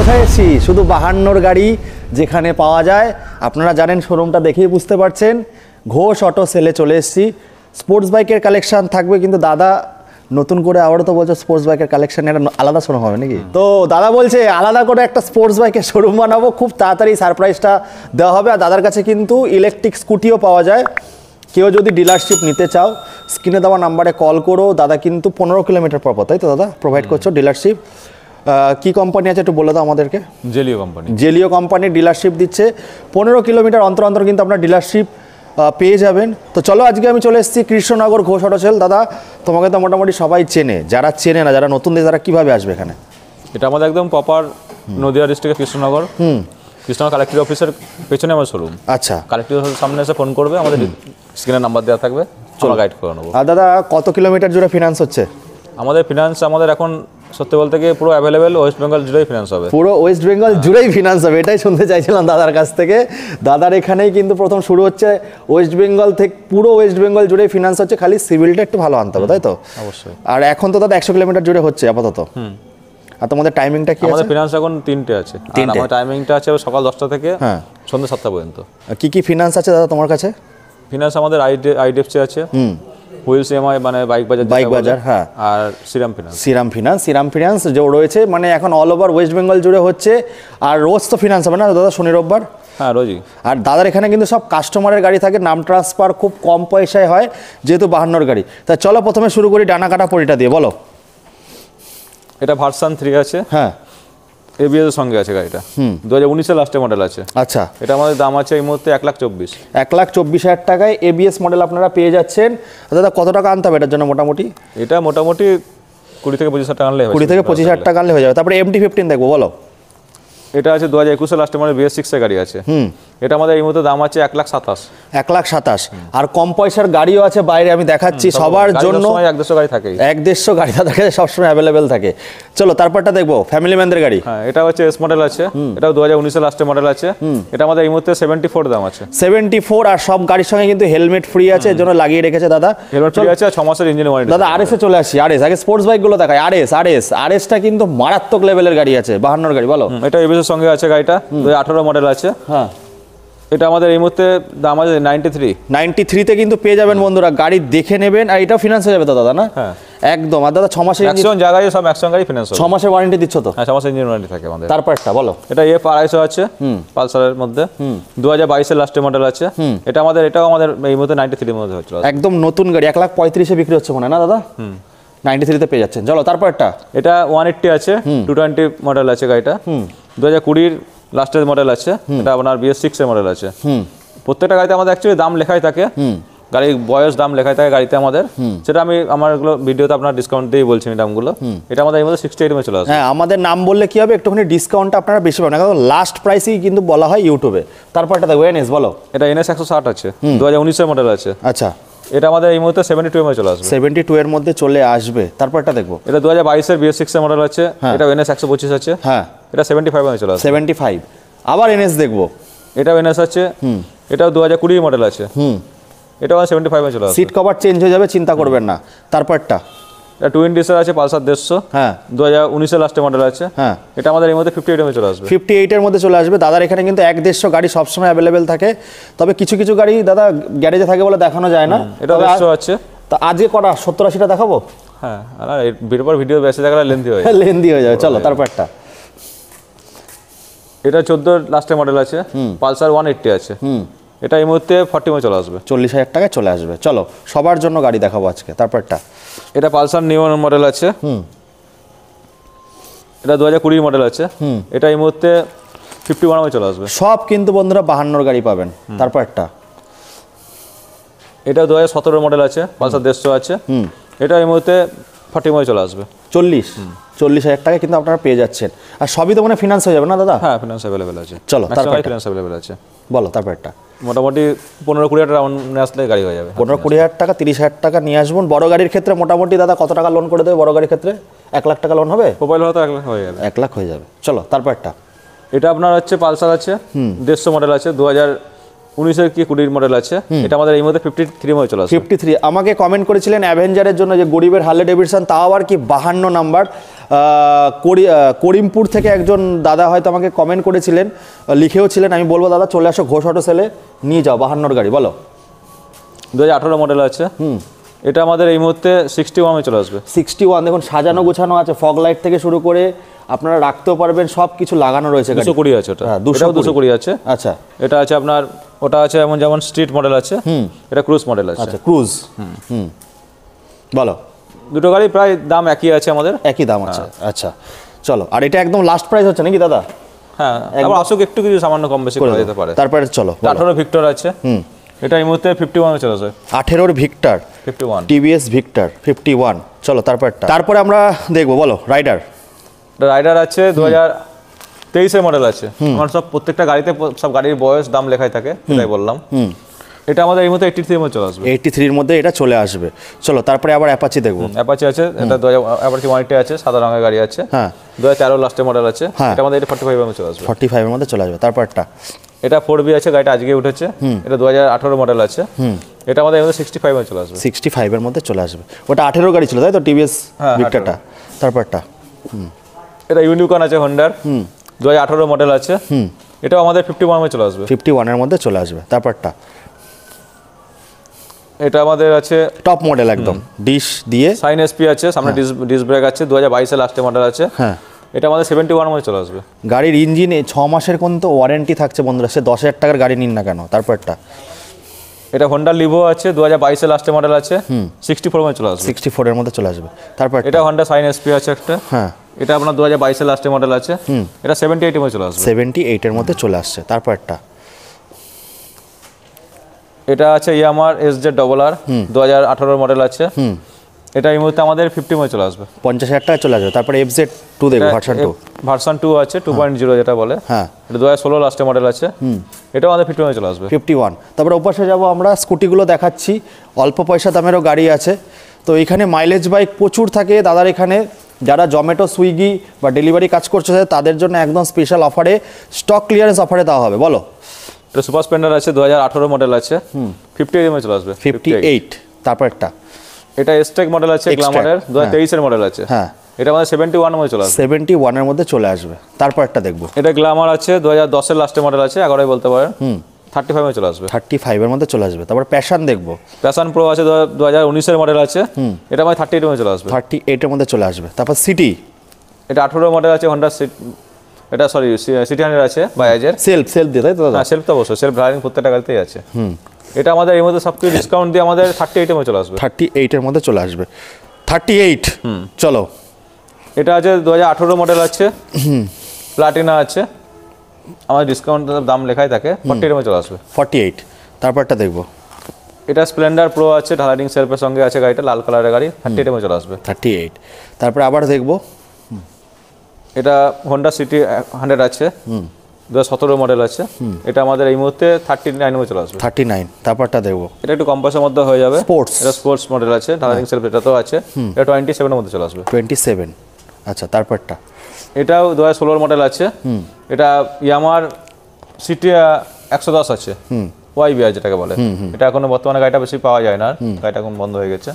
কোথায় এসেছি? শুধু 52 গাড়ি যেখানে পাওয়া যায়। আপনারা জানেন, শোরুমটা দেখেই বুঝতে পারছেন, ঘোষ অটো সেলে চলে এসেছি। স্পোর্টস বাইকের কালেকশন থাকবে, কিন্তু দাদা নতুন করে আবারও তো বলছে স্পোর্টস বাইকের কালেকশন একটা আলাদা শোরুম হবে নাকি? তো দাদা বলছে আলাদা করে একটা স্পোর্টস বাইকের শোরুম বানাবো, খুব তাড়াতাড়ি সারপ্রাইজটা দেওয়া হবে। আর দাদার কাছে কিন্তু ইলেকট্রিক স্কুটিও পাওয়া যায়। কেউ যদি ডিলারশিপ নিতে চাও, স্ক্রিনে দেওয়া নাম্বারে কল করো। দাদা কিন্তু 15 কিলোমিটার পর, তাই তো দাদা প্রোভাইড করছো ডিলারশিপ? কি কোম্পানি আছে একটু বলে দাও আমাদেরকে। জেলিও কোম্পানি। জেলিও কোম্পানির ডিলারশিপ দিচ্ছে। 15 কিলোমিটার অন্তর অন্তর কিন্তু আপনার ডিলারশিপ পেয়ে যাবেন। তো চলো, আজকে আমি চলে এসেছি কৃষ্ণনগর ঘোষ অটো সেল। দাদা তোমাকে তো মোটামুটি সবাই চেনে, যারা চেনে না, যারা নতুন দেশ, তারা কীভাবে আসবে এখানে? এটা আমাদের একদম প্রপার নদিয়া ডিস্ট্রিক্টের কৃষ্ণনগর। কৃষ্ণনগর কালেক্টর অফিসের পেছনে আমার শোরুম। আচ্ছা, কালেক্টর অফিসের সামনে এসে ফোন করবে, আমাদের স্ক্রিনে নাম্বার দেওয়া থাকবে, চলো গাইড করে নেবো। আর দাদা কত কিলোমিটার জুড়ে ফিনান্স হচ্ছে? আমাদের ফিনান্স এখন সত্যি বলতে গিয়ে পুরো অ্যাভেলেবেল, ওয়েস্ট বেঙ্গল জুড়েই ফিনান্স হবে। পুরো ওয়েস্ট বেঙ্গল জুড়েই ফিনান্স হবে, এটাই শুনতে চাইছিলাম দাদার কাছ থেকে। দাদার এখানেই কিন্তু প্রথম শুরু হচ্ছে ওয়েস্ট বেঙ্গল থেকে, পুরো ওয়েস্ট বেঙ্গল জুড়েই ফিনান্স হচ্ছে, খালি সিভিলটা একটু ভালো আনতে হবে, তাই তো? অবশ্যই। আর এখন তো দাদা 100 কিলোমিটার জুড়ে হচ্ছে আপাতত। আর তোমাদের টাইমিংটা কি আছে? আমাদের ফিনান্স এখন 3টে আছে। আমাদের টাইমিংটা আছে সকাল 10টা থেকে সন্ধ্যা 7টা পর্যন্ত। কি কি ফিনান্স আছে দাদা তোমার কাছে? ফিনান্স আমাদের আইডিএফসি আছে, হুইলস ইএমআই মানে বাইক বাজার, হ্যাঁ, আর সিরাম ফিনান্স যে রয়েছে, মানে এখন অল ওভার ওয়েস্ট বেঙ্গল জুড়ে হচ্ছে। আর রোজ তো ফিনান্স হবে না দাদা, শনি রোববার? হ্যাঁ, রোজই। আর দাদার এখানে কিন্তু সব কাস্টমারের গাড়ি থাকে, নাম ট্রান্সফার খুব কম পয়সায় হয়, যেহেতু 52 গাড়ি। তা চলো প্রথমে শুরু করি ডানা কাটা পরিটা দিয়ে, বলো। এটা ভার্সন 3 আছে, হ্যাঁ, এবিএস এর সঙ্গে আছে গাড়িটা। 2019 লাস্টের মডেল আছে। আচ্ছা, এটা আমাদের দাম আছে এই মুহূর্তে 1,24,000 টাকায় এবিএস মডেল আপনারা পেয়ে যাচ্ছেন। দাদা কত টাকা আনতে হবে এটার জন্য? মোটামুটি 20 থেকে 25 হাজার টাকা আনলে, 20 থেকে 25 হাজার টাকা আনলে হয়ে যাবে। তারপরে MT-15 দেখবো, বলো। এটা আছে 2021 লাস্টের মডেল BS6 এর গাড়ি আছে। এটা আমাদের এই মুহূর্তে দাম আছে 1,27,000। 1,27,000। আর কম পয়সার গাড়িও আছে বাইরে, আমি দেখাচ্ছি সবার জন্য। 150 গাড়ি থাকে, 150 গাড়ি তাদের কাছে সবসময় অ্যাভেলেবেল থাকে। চলো তারপরটা দেখবো, ফ্যামিলি ম্যানদের গাড়ি। হ্যাঁ, এটা হচ্ছে এস মডেল আছে, এটাও 2019 লাস্টের মডেল আছে। এটা আমাদের এই মুহূর্তে 74 দাম আছে। 74। আর সব গাড়ির সঙ্গে কিন্তু হেলমেট ফ্রি আছে, এর জন্য লাগিয়ে রেখেছে দাদা। হেলমেট ফ্রি আছে, 6 মাসের ইঞ্জিন ওয়ারেন্টি। দাদা আরএসে চলে আসি। আগে স্পোর্টস বাইকগুলো দেখায়। আরএসটা কিন্তু মারাত্মক লেভেলের গাড়ি আছে, 52 গাড়ি, বলো। এটা এবিএস এর সঙ্গে আছে গাড়িটা, 2018 মডেল আছে। হ্যাঁ, এটা আমাদের এই মুহূর্তে দাম আছে 93 তে কিন্তু পেয়ে যাবেন বন্ধুরা, গাড়ি দেখে নেবেন। আর এটা ফিনান্স হয়ে যাবে তো দাদা, না? হ্যাঁ, একদম। আর দাদা 6 মাসের ম্যাক্সিমাম জায়গায় সব ম্যাক্সিমাম গাড়ি ফিনান্স হবে। 6 মাসের ওয়ারেন্টি দিচ্ছ তো? হ্যাঁ, 6 মাসের ইঞ্জিন ওয়ারেন্টি থাকে আমাদের। তারপরটা বলো। এটা F250 আছে, পালসারের মধ্যে, 2022 এর লাস্টের মডেল আছে। এটাও আমাদের এই মুহূর্তে 93 এর মধ্যে হচ্ছে, একদম নতুন গাড়ি। 1,35,000 বিক্রি হচ্ছে মনে হয় না দাদা? 93 তে পেয়ে যাচ্ছেন। চলো তারপরটা। এটা 180 আছে, 220 মডেল আছে গাড়িটা, 2020 লাস্টের মডেল আছে। এটা আপনার BS6 এর মডেল আছে। প্রত্যেকটা গাড়িতে আমাদের অ্যাকচুয়ালি দাম লেখাই থাকে, গাড়ির বয়স দাম লেখাই থাকে গাড়িতে আমাদের। সেটা আমি আমার ভিডিওতে আপনার ডিসকাউন্ট দিয়ে বলছি এই দামগুলো। এটা আমাদের এই মধ্যে 68 মে চলে আসে। হ্যাঁ, আমাদের নাম বললে কি হবে, একটুখানি ডিসকাউন্টটা আপনারা বেশি পাবেন, কারণ লাস্ট প্রাইসেই কিন্তু বলা হয় ইউটিউবে। তারপরটা দেখো, NS, বলো। এটা NS 160 আছে, 2019 এর মডেল আছে। আচ্ছা, এটা আমাদের এই মুহূর্তে 72 মে চলে আসবে। 72 এর মধ্যে চলে আসবে। তারপরটা দেখবো। এটা 2022 এর BS6 এর মডেল আছে। এটা NS 125 আছে। হ্যাঁ, এটা 75 মে চলে আসবে। 75। আবার NS দেখবো। এটাও NS আছে, এটাও 2020 মডেল আছে। এটাও 75 মে চলে আসবে। সিট কভার চেঞ্জ হয়ে যাবে, চিন্তা করবেন না। তারপরটা এটা 220 আছে, পালসার 150। হ্যাঁ, 2019 এর লাস্টের মডেল আছে। হ্যাঁ, এটা আমাদের এই মধ্যে 58 মে চলে আসবে। 58 এর মধ্যে চলে আসবে। দাদার এখানে কিন্তু 150 গাড়ি সবসময় অ্যাভেলেবেল থাকে, তবে কিছু কিছু গাড়ি দাদা গ্যারেজে থাকে বলে দেখানো যায় না। এটা 150 আছে। তো আজকে কটা 70-80টা দেখাবো? হ্যাঁ, আর ভিডিও বেশি দেখালে লেন্দি হয়ে যাবে। চলো তারপরটা। এটা 14 লাস্টের মডেল আছে, পালসার 180 আছে। এটা এই মুহূর্তে 40 মে চলে আসবে, 40,000 টাকায় চলে আসবে। চলো সবার জন্য গাড়ি দেখাবো আজকে। তারপরটা। এটা পালসার নিউ মডেল আছে, এটা 2020 মডেল আছে। এটা এই মুহূর্তে 51 মে চলে আসবে। সব কিন্তু বন্ধুরা 52 গাড়ি পাবেন। তারপরটা। এটা 2017 মডেল আছে, পালসার 150 আছে। এটা এই মুহূর্তে 40 মে চলে আসবে। 40,000 টাকায় কিন্তু আপনারা পেয়ে যাচ্ছেন। আর সবই তো মানে ফিনান্স হয়ে যাবে না দাদা? হ্যাঁ, ফিনান্স অ্যাভেলেবেল আছে। চলো তারপর ফিনান্স অ্যাভেলেবেল আছে, বলো। তারপরটা। মোটামুটি 15-20 হাজার টাকা নিয়ে আসলে গাড়ি হয়ে যাবে। 15-20 হাজার টাকা, 30,000 টাকা নিয়ে আসবেন। বড় গাড়ির ক্ষেত্রে মোটামুটি দাদা কত টাকা লোন করে দেবে? বড় গাড়ির ক্ষেত্রে 1 লাখ টাকা লোন হবে? মোবাইল হয়তো 1 লাখ হয়ে যাবে। 1 লাখ হয়ে যাবে। চলো তারপরটা। এটা আপনার হচ্ছে পালসার আছে, 150 মডেল আছে, 19-এর কি 20 মডেল আছে, এটা আমাদের এই মধ্যে 53 মধ্যে চলে আসবে। 53 আমাকে কমেন্ট করেছিলেন অ্যাভেঞ্জারের জন্য যে গরিবের হার্লে ডেভিডসন, তাও আবার কি 52 নাম্বার। করিমপুর থেকে একজন দাদা হয়তো আমাকে কমেন্ট করেছিলেন, লিখেও ছিলেন। আমি বলবো দাদা চলে আসো ঘোষ অটো সেলে, নিয়ে যাও 52 গাড়ি। বলো 2018 মডেল আছে, এটা আমাদের এই মুহূর্তে 61 চলে আসবে। 61 দেখুন সাজানো গোছানো আছে, ফগ লাইট থেকে শুরু করে আপনারা রাখতেও পারবেন, সব কিছু লাগানো রয়েছে। 220 আছে ওটা, হ্যাঁ, এটাও 220 আছে। আচ্ছা, এটা আছে আপনার, ওটা আছে যেমন স্ট্রিট মডেল আছে, এটা ক্রুজ মডেল আছে। আচ্ছা ক্রুজ, বলো। দুটো গাড়ি প্রায় দাম একই আছে আমাদের, একই দাম আছে। আচ্ছা চলো, আর এটা একদম লাস্ট প্রাইস হচ্ছে নাকি দাদা? হ্যাঁ, আবার আসুক একটু কিছু সামান্য কম বেশি করা যেতে পারে। তারপরে চলো 18 ভিক্টর আছে, এটা এই মুহূর্তে 51 চলে আসবে। 18 ভিক্টর 51 টিভিএস ভিক্টর 51। চলো তারপরে আমরা দেখবো, বলো রাইডার। রাইডার আছে 2023-এর মডেল আছে। আমার সব প্রত্যেকটা গাড়িতে সব গাড়ির বয়স দাম লেখাই থাকে, তাই বললাম। এটা আমাদের এই মুহূর্তে 83 এর মধ্যে চলে আসবে। 83 এর মধ্যে এটা চলে আসবে। চলো তারপরে আবার অ্যাপাচি দেখবো। অ্যাপাচি আছে, এটা অ্যাপাচি 180 আছে, সাদা রঙের গাড়ি আছে। হ্যাঁ, 2013 লাস্টের মডেল আছে, এটা আমাদের 45 এর মধ্যে চলে আসবে। 45 এর মধ্যে চলে আসবে। তারপরটা এটা 4B আছে, গাড়িটা আজকে উঠেছে, এটা 2018 মডেল আছে, এটা আমাদের এই মুহূর্তে 65 এর চলে আসবে। 65 এর মধ্যে চলে আসবে। ওটা 18 গাড়ি ছিল তাই তো, টিভিএস ভিক্টরটা। তারপরটা এটা ইউনিকর্ন আছে হোন্ডার, 2018 মডেল আছে, এটাও আমাদের 51 এর চলে আসবে। 51 এর মধ্যে চলে আসবে। তারপরটা এটা আমাদের আছে টপ মডেল, একদম ডিশ দিয়ে, সাইন এসপি আছে, সামনে ডিস্ক ব্রেক আছে, 2022 এর লাস্টের মডেল আছে। হ্যাঁ, এটা আমাদের 71 মধ্যে চলে আসবে। গাড়ির ইঞ্জিনে 6 মাসের কোন তো ওয়ারেন্টি থাকছে বন্ধুরা, সে 10,000 টাকার গাড়ি নিন না কেন। তারপরটা এটা হোন্ডা লিভো আছে, 2022 এর লাস্টের মডেল আছে, 64 মধ্যে চলে আসবে। 64 এর মধ্যে চলে আসবে। তারপর এটা হোন্ডা সাইন এসপি আছে একটা, হ্যাঁ, এটা আপনার 2022 এর লাস্টের মডেল আছে, এটা 78 এর মধ্যে চলে আসবে। 78 এর মধ্যে চলে আসছে। তারপরটা এটা আছে ইয়ামার SZ-RR, 2018 মডেল আছে, এটা এই মুহূর্তে আমাদের 50 মধ্যে চলে আসবে। 50,000 টাকা চলে আসবে। তারপরে FZ2 দেখো, ভার্সন 2 আছে, 2.0 যেটা বলে। হ্যাঁ, এটা 2016 লাস্টের মডেল আছে, এটাও আমাদের 50 মধ্যে চলে আসবে। 51। তারপরে ওপাশে যাবো আমরা, স্কুটিগুলো দেখাচ্ছি, অল্প পয়সা দামেরও গাড়ি আছে। তো এখানে মাইলেজ বাইক প্রচুর থাকে দাদার এখানে। যারা জোম্যাটো, সুইগি বা ডেলিভারি কাজ করছে তাদের জন্য একদম স্পেশাল অফারে, স্টক ক্লিয়ারেন্স অফারে দেওয়া হবে। বলো। এটা সুপার স্প্লেন্ডার আছে, 2018 মডেল আছে, 58 মধ্যে চলে আসবে। 58। তারপরটা এটা এসটেক মডেল আছে, গ্ল্যামারের 2023 এর মডেল আছে, হ্যাঁ, এটা আমাদের 71 এর মধ্যে চলে আসবে। 71 এর মধ্যে চলে আসবে। তারপরটা দেখবো, এটা গ্ল্যামার আছে, 2010 এর লাস্টের মডেল আছে, 11 বলতে পারেন, 35 এ চলে আসবে। 35 এর মধ্যে চলে আসবে। তারপর প্যাশন দেখবো, প্যাশন প্রো আছে, 2019 এর মডেল আছে, এটা আমাদের 38 এর মধ্যে চলে আসবে। 38 এর মধ্যে চলে আসবে। তারপর সিটি, এটা 18 মডেল আছে, হোন্ডা এটা সরি সিটি 100 আছে, বাজাজের। সেলফ দিয়ে তাই তো দাদা? হ্যাঁ, সেলফ তো অবশ্যই, সেলফ ড্রাইভিং প্রত্যেকটা গাড়িতেই আছে। এটা আমাদের এই মধ্যে সবকিছু ডিসকাউন্ট দিয়ে আমাদের 38 এর মধ্যে চলে আসবে। 38 এর মধ্যে চলে আসবে। 38। চলো, এটা আছে 2018 মডেল আছে, প্লাটিনা আছে, আমাদের ডিসকাউন্ট দাম লেখাই থাকে, 40 এর মধ্যে চলে আসবে। 48। তারপরটা দেখবো, এটা স্প্লেন্ডার প্রো আছে, ঢালারিং সেলফের সঙ্গে আছে গাড়িটা, লাল কালারের গাড়ি, 38 এর মধ্যে চলে আসবে। 38। তারপরে আবার দেখবো, এটা হোন্ডা সিটি 100 আছে, 2017 মডেল আছে, এটা আমাদের এই মুহূর্তে 39 এর মধ্যে চলে আসবে। 39। তারপরটা দেখবো, এটা একটু কম পয়সার মধ্যে হয়ে যাবে, স্পোর্টস, এটা স্পোর্টস মডেল আছে, ঢালারিং সেলফ এটা তো আছে, এটা 27 এর মধ্যে চলে আসবে। 27। আচ্ছা, তারপরটা এটাও 2016 মডেল আছে, এটা ইয়ামার সিটি 110 আছে, ওয়াইবিআর যেটাকে বলে, এটা এখনো বর্তমানে গাড়িটা বেশি পাওয়া যায় না, গাড়িটা এখন বন্ধ হয়ে গেছে।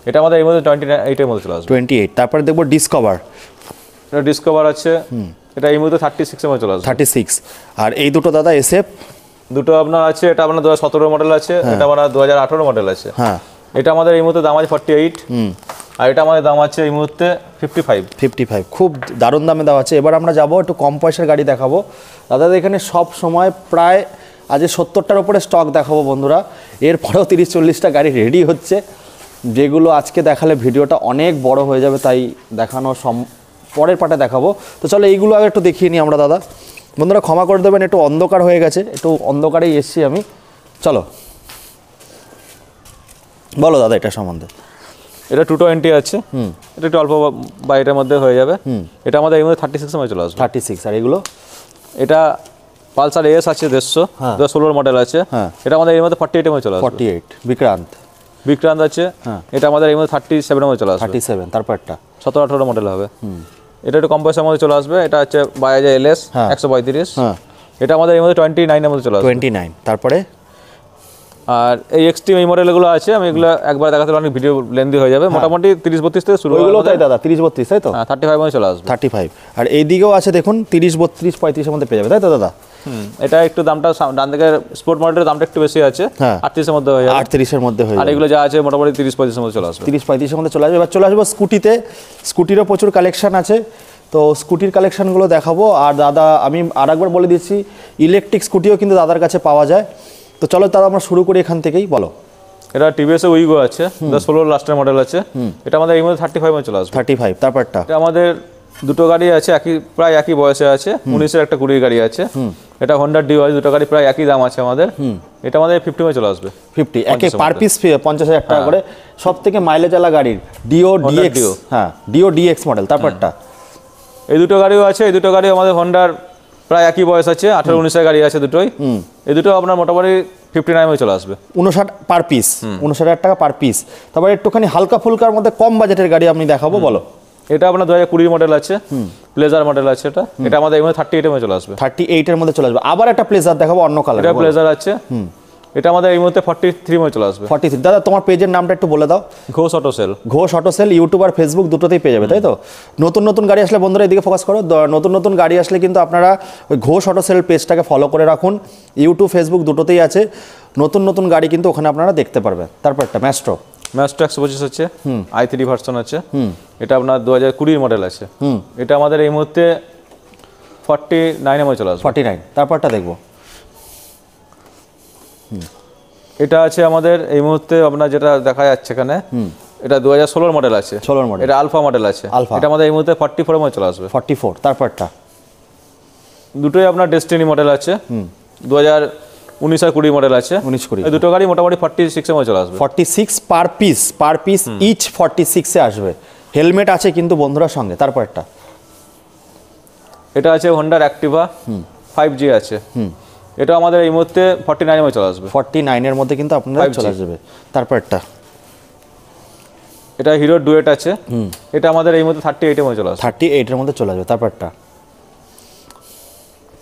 এটা আমাদের এই মধ্যে 28 এর মধ্যে চলে আসবে। 28। তারপরে দেখবো ডিসকভার, এটা ডিসকভার আছে, এটা এই মুহূর্তে 36 এর মধ্যে চলে আসবে। 36। আর এই দুটো দাদা SF দুটো আপনার আছে, এটা আপনার 2017 মডেল আছে, এটা আপনার 2018 মডেল আছে। হ্যাঁ, এটা আমাদের এই মুহূর্তে দাম আছে 48, আর এটা আমাদের দাম আছে এই মুহূর্তে 55। 55 খুব দারুণ দামে দেওয়া আছে। এবার আমরা যাব একটু কম পয়সার গাড়ি দেখাবো দাদাদের এখানে। সব সময় প্রায় আজ 70টার উপরে স্টক দেখাবো বন্ধুরা, এরপরেও 30-40টা গাড়ি রেডি হচ্ছে, যেগুলো আজকে দেখালে ভিডিওটা অনেক বড় হয়ে যাবে, তাই দেখানো পরের পার্টে দেখাবো। তো চলো এইগুলো আগে একটু দেখিয়ে নিই আমরা দাদা। বন্ধুরা ক্ষমা করে দেবেন, একটু অন্ধকার হয়ে গেছে, একটু অন্ধকারেই এসছি আমি। চলো বলো দাদা এটা সম্বন্ধে। এটা 220 আছে, এটা একটু অল্প বাইরের মধ্যে হয়ে যাবে, এটা আমাদের এই মধ্যে 36 এর মধ্যে চলে আসবে। 36। আর এগুলো, এটা পালসার এস আছে 150, 2016 মডেল আছে, এটা আমাদের এই মধ্যে 48 এর মধ্যে চলে আসবে। 48। বিক্রান্ত আছে, এটা আমাদের এই মধ্যে 37 এর মধ্যে চলে আসবে। 37। তারপরটা 17-18 মডেল হবে, এটা একটু কম পয়সার মধ্যে চলে আসবে। এটা হচ্ছে বাজাজ LS 135, এটা আমাদের এই মধ্যে 29 এর মধ্যে চলে আসবে। 29। তারপরে আর এই এক্সট্রিম এই মডেলগুলো আছে, আমি এগুলো একবার দেখাতে অনেক ভিডিও লেন্দি হয়ে যাবে। মোটামুটি 30-32 থেকে শুরু, ওইগুলো তাই দাদা 30-32 তাই তো? 35 মধ্যে চলে আসবে। 35। আর এই দিকেও আছে দেখুন 30-32-35 এর মধ্যে পেয়ে যাবে তাই তো দাদা? এটা একটু দামটা ডান দিকে স্পোর্ট মডেলের দামটা একটু বেশি আছে, হ্যাঁ 38 এর মধ্যে হয়ে যাবে। 38 এর মধ্যে হয়ে আর যাবে। এগুলো যা আছে মোটামুটি 30-35 এর মধ্যে চলে আসবে। 30-35 এর মধ্যে চলে আসবে। এবার চলে আসবো স্কুটিতে। স্কুটিরও প্রচুর কালেকশন আছে, তো স্কুটির কালেকশনগুলো দেখাবো। আর দাদা আমি আরেকবার বলে দিচ্ছি, ইলেকট্রিক স্কুটিও কিন্তু দাদার কাছে পাওয়া যায়। তো চলো দাদা আমরা শুরু করি এখান থেকেই, বলো। এটা টিভিএস এর উইগো আছে, 2016 লাস্টের মডেল আছে। এটা আমাদের এই মধ্যে 35 মধ্যে চলে আসবে। 35 তারপরটা। এটা আমাদের দুটো গাড়ি আছে প্রায় একই বয়সে আছে, 19-এর একটা 20-এর গাড়ি আছে। এটা হোন্ডা ডিওয়াই, দুটো গাড়ি প্রায় একই দাম আছে আমাদের। এটা আমাদের 50 মধ্যে চলে আসবে। 50 একে পার পিস 50,000 টাকা করে। সব থেকে মাইলেজ আলা গাড়ির ডিও ডিএক্স, হ্যাঁ ডিও ডিএক্স মডেল। তারপরটা এই দুটো গাড়িও আছে, এই দুটো গাড়ি আমাদের হোন্ডার প্রায় একই বয়স আছে, 18-19-এর গাড়ি আছে দুটোই। এই দুটো আপনার মোটামুটি 59 মধ্যে চলে আসবে। 59 পার পিস, 59,000 টাকা পার পিস। তারপরে একটুখানি হালকা ফুলকার মধ্যে কম বাজেটের গাড়ি আমি দেখাবো, বলো। এটা আপনার 2020 মডেল আছে, প্লেজার মডেল আছে। এটা আমাদের এই মধ্যে 38 মধ্যে চলে আসবে। 38 এর মধ্যে চলে আসবে। আবার একটা প্লেজার দেখাবো অন্য কালার। এটা প্লেজার আছে, এটা আমাদের এই মুহূর্তে 43 মধ্যে চলে আসবে। 43। দাদা তোমার পেজের নামটা একটু বলে দাও। Ghosh auto sale. Ghosh auto sale, YouTube আর ফেসবুক দুটোতেই পেয়ে যাবে তাই তো? নতুন নতুন গাড়ি আসলে বন্ধুরা এদিকে ফোকাস করো। নতুন নতুন গাড়ি আসলে কিন্তু আপনারা ওই ঘোষ অটো সেল পেজটাকে ফলো করে রাখুন। ইউটিউব ফেসবুক দুটোতেই আছে, নতুন নতুন গাড়ি কিন্তু ওখানে আপনারা দেখতে পারবেন। তারপর একটা ম্যাস্ট্রো 125 আছে, i3 ভার্সন আছে। এটা আপনার 2020 মডেল আছে। এটা আমাদের এই মুহূর্তে 49 মধ্যে চলে আসবে। 49। তারপরটা দেখবো। এটা আছে আমাদের এই মুহূর্তে আপনার যেটা দেখা যাচ্ছে এখানে, এটা 2016 মডেল আছে। 16 মডেল। এটা আলফা মডেল আছে। এটা আমাদের এই মুহূর্তে 44 মধ্যে চলে আসবে। 44। তারপরটা দুটোই আপনার ডেস্টিনি মডেল আছে, 2019 আর 20 মডেল আছে। 19-20 এই দুটো গাড়ি মোটামুটি 46 এর মধ্যে চলে আসবে। 46 পার পিস ইচ 46 এ আসবে। হেলমেট আছে কিন্তু বন্ধুরা সঙ্গে। তারপরটা এটা আছে হোন্ডার অ্যাক্টিভা 5G আছে। এটা আমাদের এই মুহূর্তে 49 মধ্যে চলে আসবে। 49 এর মধ্যে কিন্তু আপনারা চলে আসবে। তারপরটা এটা হিরো ডুয়েট আছে। এটা আমাদের এই মুহূর্তে 38 এর মধ্যে চলে আসবে। 38 এর মধ্যে চলে আসবে। তারপরটা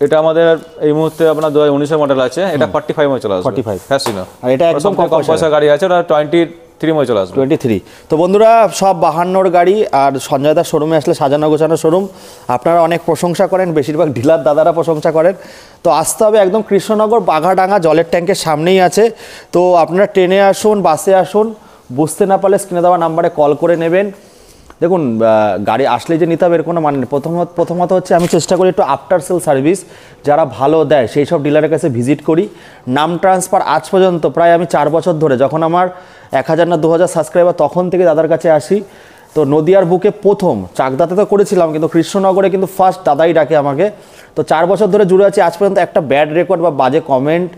এটা আমাদের এই মুহূর্তে আপনার 2019 মডেল আছে। এটা 45 মধ্যে চলে আসবে। 45 ফ্যাসিনো। আর এটা একদম কম পয়সা গাড়ি আছে, ওটা 23 মধ্যে চলে আসবে। 23। তো বন্ধুরা সব 52 গাড়ি। আর সঞ্জয় দার শোরুমে আসলে সাজানো গোছানো শোরুম। আপনারা অনেক প্রশংসা করেন, বেশিরভাগ ডিলার দাদারা প্রশংসা করেন। তো আসতে হবে একদম কৃষ্ণনগর বাঘাডাঙ্গা জলের ট্যাঙ্কের সামনেই আছে। তো আপনারা ট্রেনে আসুন, বাসে আসুন, বুঝতে না পারলে স্ক্রিনে দেওয়া নাম্বারে কল করে নেবেন। দেখুন গাড়ি আসলে যে নিতে হবে এর কোনো মানে নেই। প্রথমত হচ্ছে আমি চেষ্টা করি একটু আফটার সেল সার্ভিস যারা ভালো দেয় সেই সব ডিলারের কাছে ভিজিট করি। নাম ট্রান্সফার আজ পর্যন্ত প্রায় আমি 4 বছর ধরে, যখন আমার 1000 না 2000 সাবস্ক্রাইবার তখন থেকে দাদার কাছে আসি। তো নদিয়ার বুকে প্রথম, চাকদাতে তো করেছিলাম কিন্তু কৃষ্ণনগরে কিন্তু ফার্স্ট দাদাই ডাকে আমাকে। তো 4 বছর ধরে জুড়ে আছি, আজ পর্যন্ত একটা ব্যাড রেকর্ড বা বাজে কমেন্ট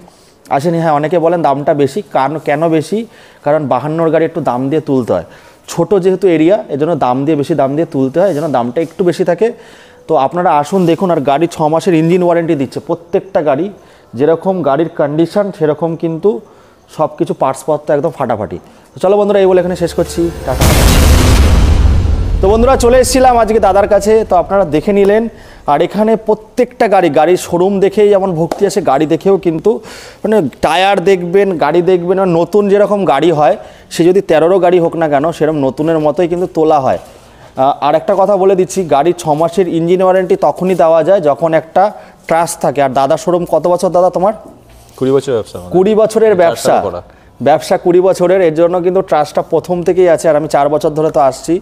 আসেনি। হ্যাঁ অনেকে বলেন দামটা বেশি, কেন বেশি? কারণ 52 গাড়ি একটু দাম দিয়ে তুলতে হয়, ছোট যেহেতু এরিয়া এজন্য বেশি দাম দিয়ে তুলতে হয়, এজন্য দামটা একটু বেশি থাকে। তো আপনারা আসুন দেখুন। আর গাড়ি 6 মাসের ইঞ্জিন ওয়ারেন্টি দিচ্ছে প্রত্যেকটা গাড়ি। যেরকম গাড়ির কন্ডিশন সেরকম কিন্তু সব কিছু পার্টসপত্র একদম ফাটাফাটি। তো চলো বন্ধুরা এই বলে এখানে শেষ করছি, টাটা। তো বন্ধুরা চলে এসেছিলাম আজকে দাদার কাছে, তো আপনারা দেখে নিলেন। আর এখানে প্রত্যেকটা গাড়ির শোরুম দেখেই যেমন ভক্তি আসে, গাড়ি দেখেও কিন্তু মানে টায়ার দেখবেন, গাড়ি দেখবেন। আর নতুন যেরকম গাড়ি হয় সে যদি 13রও গাড়ি হোক না কেন সেরকম নতুনের মতোই কিন্তু তোলা হয়। আর একটা কথা বলে দিচ্ছি, গাড়ির 6 মাসের ইঞ্জিন ওয়ারেন্টি তখনই দেওয়া যায় যখন একটা ট্রাস্ট থাকে। আর দাদা শোরুম কত বছর দাদা তোমার? 20 বছর ব্যবসা। 20 বছরের ব্যবসা 20 বছরের। এর জন্য কিন্তু ট্রাস্টটা প্রথম থেকেই আছে। আর আমি 4 বছর ধরে তো আসছি।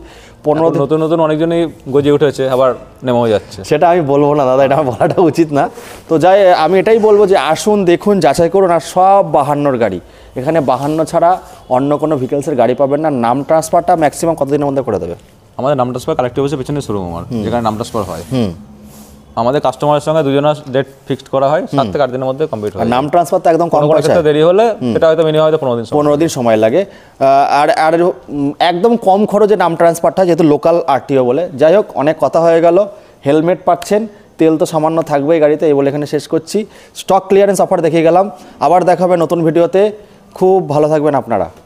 15 নতুন অনেকজনই গজে উঠেছে, আবার নেমেও যাচ্ছে। সেটা আমি বলবো না দাদা, এটা বলাটা উচিত না। তো যাই আমি এটাই বলবো যে আসুন দেখুন, যাচাই করুন। আর সব 52 গাড়ি, এখানে 52 ছাড়া অন্য কোনো ভেহিকলসের গাড়ি পাবেন না। নাম ট্রান্সফারটা ম্যাক্সিমাম কতদিনের মধ্যে করে দেবে? আমাদের নাম ট্রান্সফার কালেক্টিভ অফিসের পেছনে শোরুম আমার, যেখানে নাম ট্রান্সফার হয়। আমাদের কাস্টমারের সঙ্গে দুজনের ডেট ফিক্সড করা হয়, 7 থেকে 8 দিনের মধ্যে কমপ্লিট হয়। নাম ট্রান্সফার তো একদম কম পয়সা, দেরি হলে এটা হয়তো মিনিমাম 15 দিন সময় লাগে। আর একদম কম খরচে নাম ট্রান্সফারটা, যেহেতু লোকাল আরটিও বলে। যাই হোক অনেক কথা হয়ে গেল। হেলমেট পাচ্ছেন, তেল তো সামান্য থাকবে এই গাড়িতে, এই বলে এখানে শেষ করছি। স্টক ক্লিয়ারেন্স অফার দেখিয়ে গেলাম, আবার দেখাবে নতুন ভিডিওতে। খুব ভালো থাকবেন আপনারা।